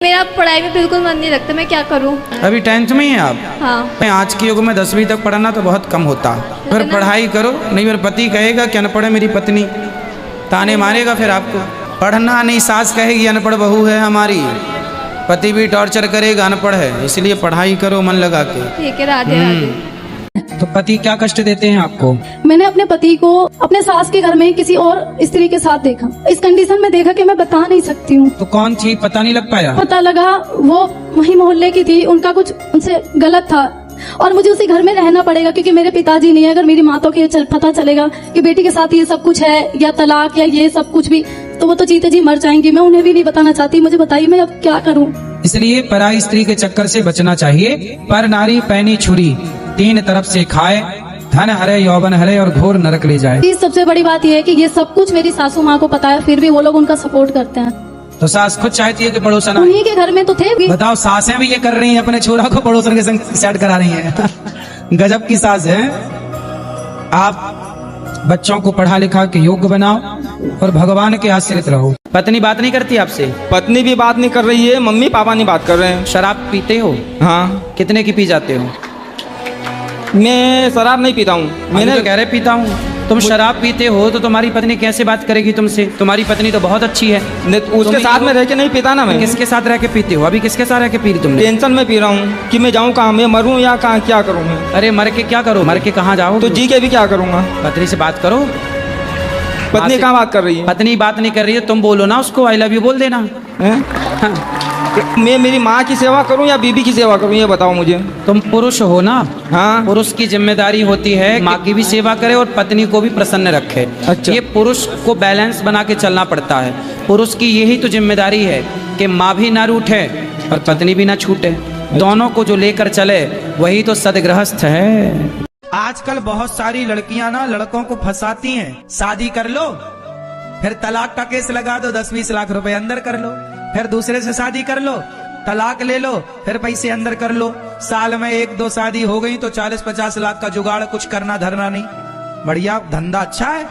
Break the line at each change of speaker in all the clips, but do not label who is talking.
मेरा पढ़ाई में बिल्कुल मन नहीं लगता, मैं क्या करूं?
अभी 10th में ही हैं आप?
हाँ।
आज के युग में 10वीं तक पढ़ना तो बहुत कम होता। फिर पढ़ाई करो, नहीं मेरा पति कहेगा कि अनपढ़ है मेरी पत्नी, ताने मारेगा फिर आपको। पढ़ना नहीं, सास कहेगी अनपढ़ बहू है हमारी, पति भी टॉर्चर करेगा अनपढ़ है, इसलिए पढ़ाई करो मन लगा के।
ठीक है, राधे राधे।
तो पति क्या कष्ट देते हैं आपको?
मैंने अपने पति को अपने सास के घर में किसी और स्त्री के साथ देखा। इस कंडीशन में देखा कि मैं बता नहीं सकती हूँ।
तो कौन थी पता नहीं लग पाया?
पता लगा वो वही मोहल्ले की थी, उनका कुछ उनसे गलत था और मुझे उसी घर में रहना पड़ेगा क्योंकि मेरे पिताजी नहीं है। अगर मेरी माँ तो पता चलेगा कि बेटी के साथ ये सब कुछ है या तलाक या ये सब कुछ भी, तो वो तो जीते जी मर जाएंगी। मैं उन्हें भी नहीं बताना चाहती। मुझे बताइए मैं अब क्या करूँ?
इसलिए पराई स्त्री के चक्कर से बचना चाहिए। पर नारी पैनी छुरी तीन तरफ से खाए, धन हरे यौवन हरे और घोर नरक ले जाए।
सबसे बड़ी बात यह है कि ये सब कुछ मेरी सासू माँ को पता है, फिर भी वो लोग उनका सपोर्ट करते हैं।
तो सास खुद चाहती है कि पड़ोसन आए।
उन्हीं के घर में तो थे भी।
बताओ, सासें भी ये कर रही हैं, अपने छोरा को पड़ोसन के संग सेट करा रही हैं। गजब की सास है। आप बच्चों को पढ़ा लिखा के योग्य बनाओ और भगवान के आश्रित रहो। पत्नी बात नहीं करती आपसे?
पत्नी भी बात नहीं कर रही है, मम्मी पापा नहीं बात कर रहे हैं।
शराब पीते हो?
हाँ।
कितने की पी जाते हो?
मैं शराब नहीं पीता हूँ।
मैंने तो कह रहे पीता हूँ। तुम शराब पीते हो तो तुम्हारी पत्नी कैसे बात करेगी तुमसे? तुम्हारी पत्नी तो बहुत अच्छी है।
उसके साथ में रह के नहीं पीता ना मैं।
किसके साथ रह के पीते हो? अभी किसके साथ रह के पी रही तुमने?
टेंशन में पी रहा हूँ कि मैं जाऊँ कहाँ, मैं मरूँ या कहाँ, क्या करूँ मैं?
अरे मर के क्या करो? मर के कहाँ जाओ?
तो जी के भी क्या करूँगा?
पत्नी से बात करो।
पत्नी कहाँ बात कर रही है?
पत्नी बात नहीं कर रही है, तुम बोलो ना उसको आई लव यू बोल देना।
हाँ। मैं मेरी माँ की सेवा करूं या बीबी की सेवा करूं, ये बताओ मुझे।
तुम पुरुष हो ना?
हाँ।
पुरुष की जिम्मेदारी होती है माँ की भी सेवा करे और पत्नी को भी प्रसन्न रखे।
अच्छा।
ये पुरुष को बैलेंस बना के चलना पड़ता है। पुरुष की यही तो जिम्मेदारी है कि माँ भी ना रूठे और पत्नी भी ना छूटे। दोनों को जो लेकर चले वही तो सदगृहस्थ है। आजकल बहुत सारी लड़कियां ना लड़कों को फंसाती हैं। शादी कर लो, फिर तलाक का केस लगा दो, 10-20 लाख रुपए अंदर कर लो, फिर दूसरे से शादी कर लो, तलाक ले लो, फिर पैसे अंदर कर लो। साल में 1-2 शादी हो गई तो 40-50 लाख का जुगाड़, कुछ करना धरना नहीं। बढ़िया धंधा अच्छा है।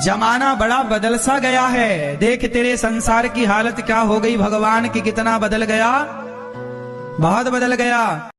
जमाना बड़ा बदल सा गया है। देख तेरे संसार की हालत क्या हो गई, भगवान की कितना बदल गया, बहुत बदल गया।